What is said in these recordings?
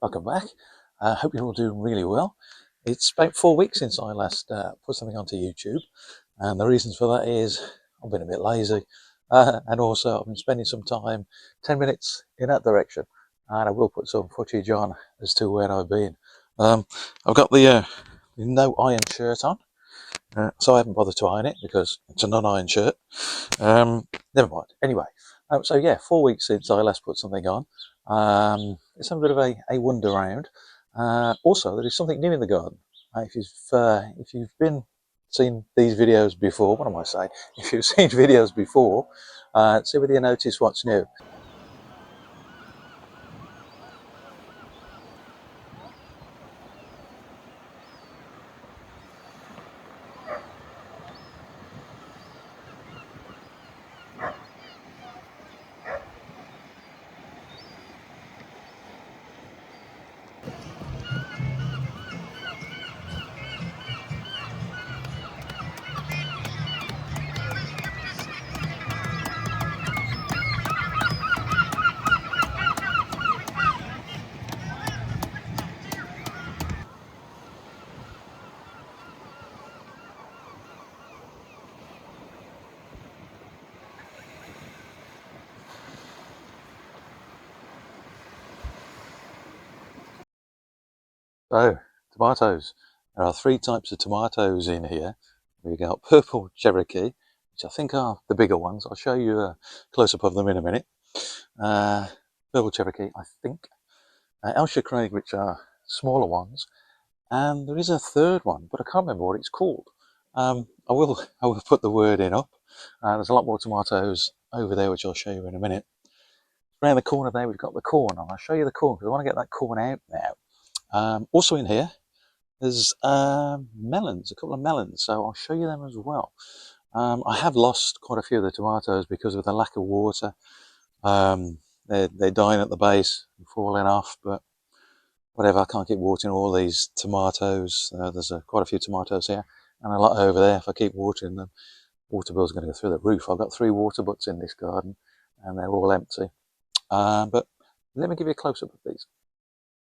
Welcome back. Hope you're all doing really well. It's about 4 weeks since I last put something onto YouTube, and the reasons for that is I've been a bit lazy, and also I've been spending some time, 10 minutes in that direction, and I will put some footage on as to where I've been. I've got the no iron shirt on, so I haven't bothered to iron it because it's a non-iron shirt. Never mind. Anyway, so yeah, 4 weeks since I last put something on. It's a bit of a wander round. Also, there is something new in the garden. If you've seen these videos before, what am I saying? If you've seen videos before, see whether you notice what's new. So, tomatoes. There are three types of tomatoes in here. We've got purple Cherokee, which I think are the bigger ones. I'll show you a close-up of them in a minute. Purple Cherokee, I think. Ayrshire Craig, which are smaller ones. And there is a third one, but I can't remember what it's called. I will put the word in up. There's a lot more tomatoes over there, which I'll show you in a minute. Around the corner there, we've got the corn, and I'll show you the corn because I want to get that corn out now. Also in here, there's melons, a couple of melons, so I'll show you them as well. I have lost quite a few of the tomatoes because of the lack of water. They're dying at the base and falling off, but whatever, I can't keep watering all these tomatoes. There's quite a few tomatoes here and a lot over there. If I keep watering them, water bill's going to go through the roof. I've got 3 water butts in this garden and they're all empty. But let me give you a close-up of these.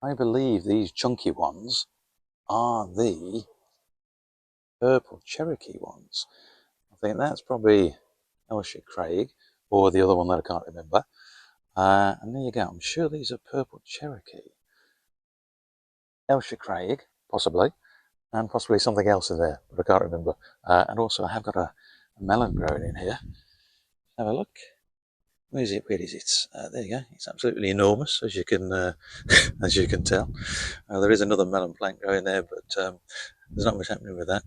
I believe these chunky ones are the purple Cherokee ones. I think that's probably Ayrshire Craig, or the other one that I can't remember. And there you go. I'm sure these are purple Cherokee. Ayrshire Craig, possibly, and possibly something else in there, but I can't remember. And also, I have got a melon growing in here. Have a look. Where is it? Where is it? There you go. It's absolutely enormous, as you can as you can tell. There is another melon plant growing there, but there's not much happening with that.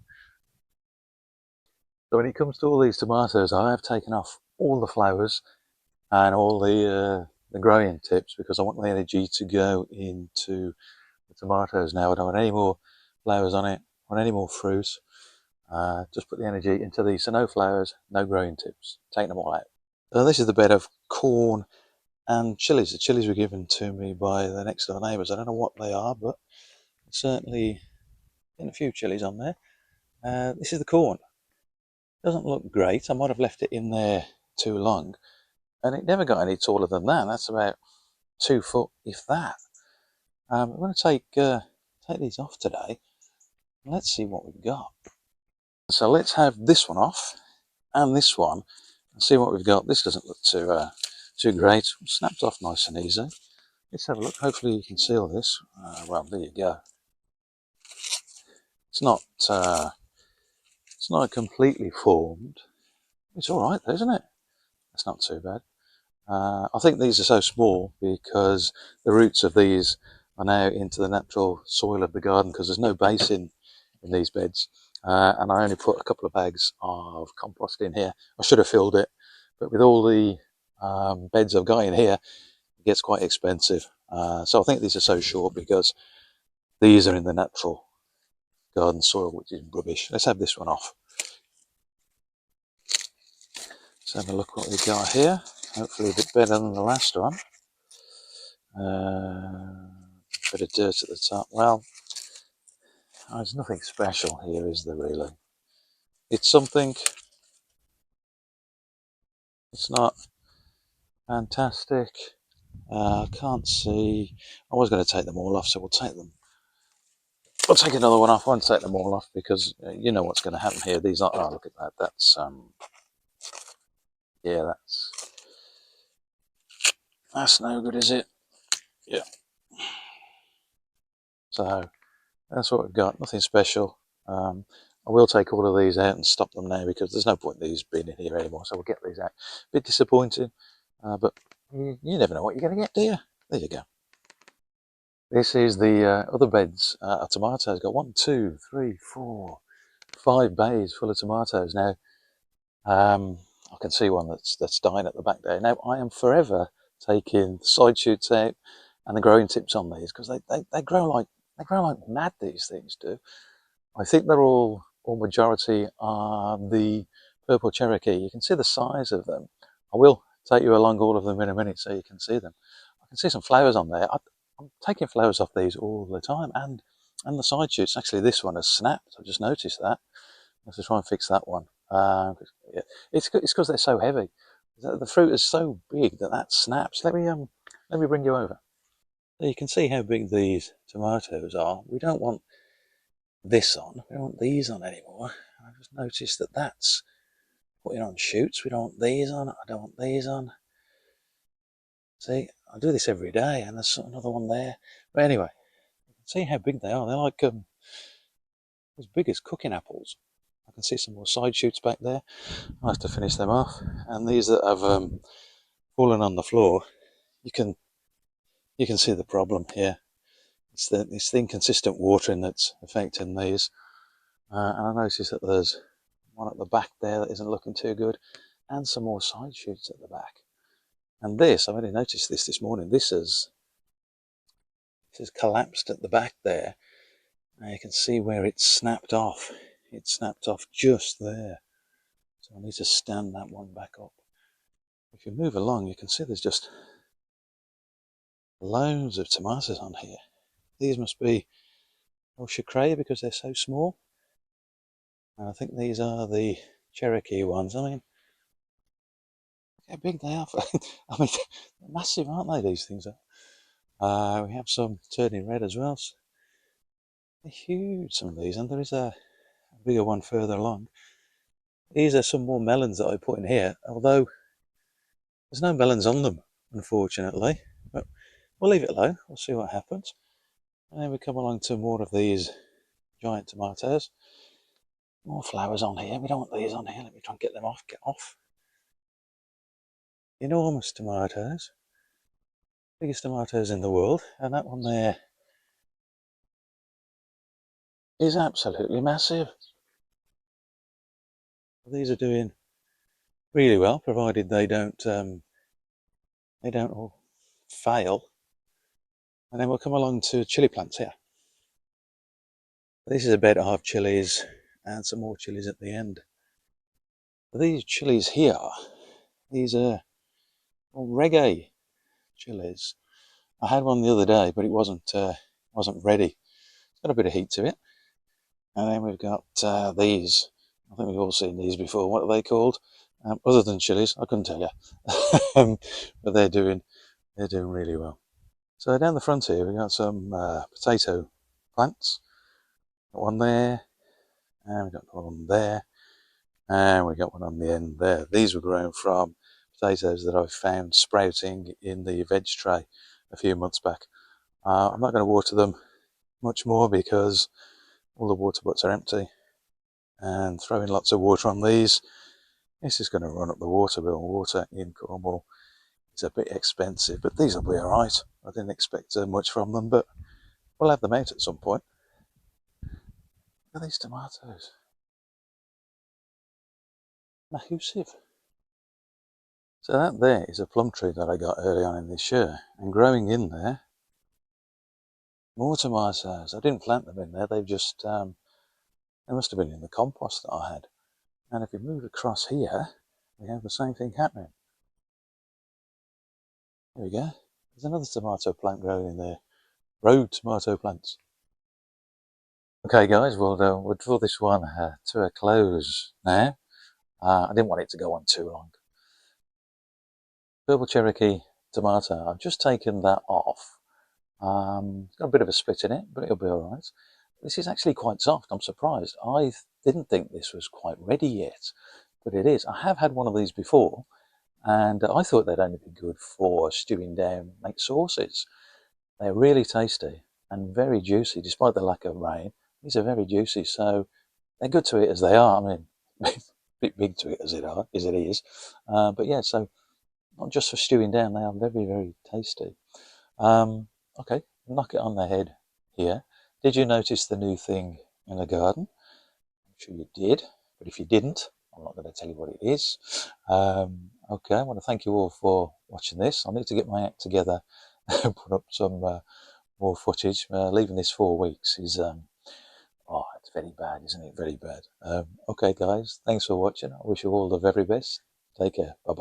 So when it comes to all these tomatoes, I have taken off all the flowers and all the growing tips because I want the energy to go into the tomatoes now. I don't want any more flowers on it, I want any more fruit. Just put the energy into these. So no flowers, no growing tips. Take them all out. So this is the bed of corn and chillies. The chillies were given to me by the next door neighbours. I don't know what they are, but certainly getting a few chillies on there. This is the corn. Doesn't look great. I might have left it in there too long, and it never got any taller than that. That's about 2 foot, if that. I'm going to take these off today. Let's see what we've got. So let's have this one off and this one and see what we've got. This doesn't look too great. Snapped off nice and easy. Let's have a look. Hopefully you can see all this. Well, there you go. It's not completely formed. It's all right, isn't it? It's not too bad. I think these are so small because the roots of these are now into the natural soil of the garden because there's no base in these beds. And I only put a couple of bags of compost in here. I should have filled it, but with all the beds I've got in here, it gets quite expensive. So I think these are so short because these are in the natural garden soil, which is rubbish. Let's have this one off. Let's have a look what we've got here. Hopefully a bit better than the last one. Bit of dirt at the top. Well, there's nothing special here, is there really? It's something. It's not fantastic. I can't see. I was going to take them all off, so we'll take them. We'll take another one off. I won't take them all off because you know what's going to happen here. These are. Oh, look at that. That's yeah, that's no good, is it? Yeah. So that's what we've got. Nothing special. I will take all of these out and stop them now because there's no point in these being in here anymore. So we'll get these out. A bit disappointing, but you never know what you're going to get, do you? There you go. This is the other beds of tomatoes. Got 1, 2, 3, 4, 5 bays full of tomatoes now. I can see one that's dying at the back there. Now I am forever taking the side shoots out and the growing tips on these because they grow like mad. These things do. I think they're all majority are the purple Cherokee. You can see the size of them. I will take you along all of them in a minute so you can see them. I can see some flowers on there. I'm taking flowers off these all the time, and the side shoots. Actually, this one has snapped. I just noticed that. Let's try and fix that one. Yeah. It's because they're so heavy. The fruit is so big that snaps. Let me bring you over. So you can see how big these tomatoes are. We don't want this on. We don't want these on anymore. I just noticed that that's putting on shoots. We don't want these on. I don't want these on. See, I do this every day, and there's another one there. But anyway, you can see how big they are. They're like as big as cooking apples. I can see some more side shoots back there. I'll have to finish them off. And these that have fallen on the floor, you can see the problem here. It's the inconsistent watering that's affecting these. And I noticed that there's one at the back there that isn't looking too good, and some more side shoots at the back. And this, I've only noticed this morning. This has collapsed at the back there. Now you can see where it's snapped off. It snapped off just there. So I need to stand that one back up. If you move along, you can see there's just loads of tomatoes on here. These must be Chacrea because they're so small. And I think these are the Cherokee ones. I mean, look how big they are. I mean, they're massive, aren't they, these things? We have some turning red as well. They're huge, some of these, and there is a bigger one further along. These are some more melons that I put in here, although there's no melons on them, unfortunately. But we'll leave it alone. We'll see what happens. And then we come along to more of these giant tomatoes. More flowers on here. We don't want these on here. Let me try and get them off. Get off. Enormous tomatoes. Biggest tomatoes in the world. And that one there is absolutely massive. These are doing really well, provided they don't all fail. And then we'll come along to chili plants here. This is a bed of chilies and some more chilies at the end. These chilies here, these are reggae chilies. I had one the other day, but it wasn't ready. It's got a bit of heat to it. And then we've got these. I think we've all seen these before. What are they called? Other than chilies, I couldn't tell you. But they're doing really well. So down the front here, we've got some potato plants. Got one there, and we've got one there, and we got one on the end there. These were grown from potatoes that I found sprouting in the veg tray a few months back. I'm not going to water them much more because all the water butts are empty, and throwing lots of water on these, this is going to run up the water bill. Water in Cornwall is a bit expensive, but these will be all right. I didn't expect much from them, but we'll have them out at some point. Look at these tomatoes. Massive. So that there is a plum tree that I got early on in this year, and growing in there, more tomatoes. I didn't plant them in there, they've just, they must have been in the compost that I had. And if we move across here, we have the same thing happening. There we go. There's another tomato plant growing in there. Road tomato plants. Okay guys, we'll draw this one to a close now. I didn't want it to go on too long. Purple Cherokee tomato. I've just taken that off. It's got a bit of a split in it, but it'll be all right. This is actually quite soft. I'm surprised. I didn't think this was quite ready yet, but it is. I have had one of these before, and I thought they'd only be good for stewing down, make sauces. They're really tasty and very juicy, despite the lack of rain. These are very juicy, so they're good to eat as they are. I mean, a bit big to eat as it is. But yeah, so not just for stewing down, they are very, very tasty. Um, okay, knock it on the head here. Did you notice the new thing in the garden? I'm sure you did, but if you didn't, I'm not going to tell you what it is. Okay, I want to thank you all for watching this. I need to get my act together and put up some more footage. Leaving this 4 weeks is, oh, it's very bad, isn't it? Very bad. Okay, guys, thanks for watching. I wish you all the very best. Take care. Bye-bye.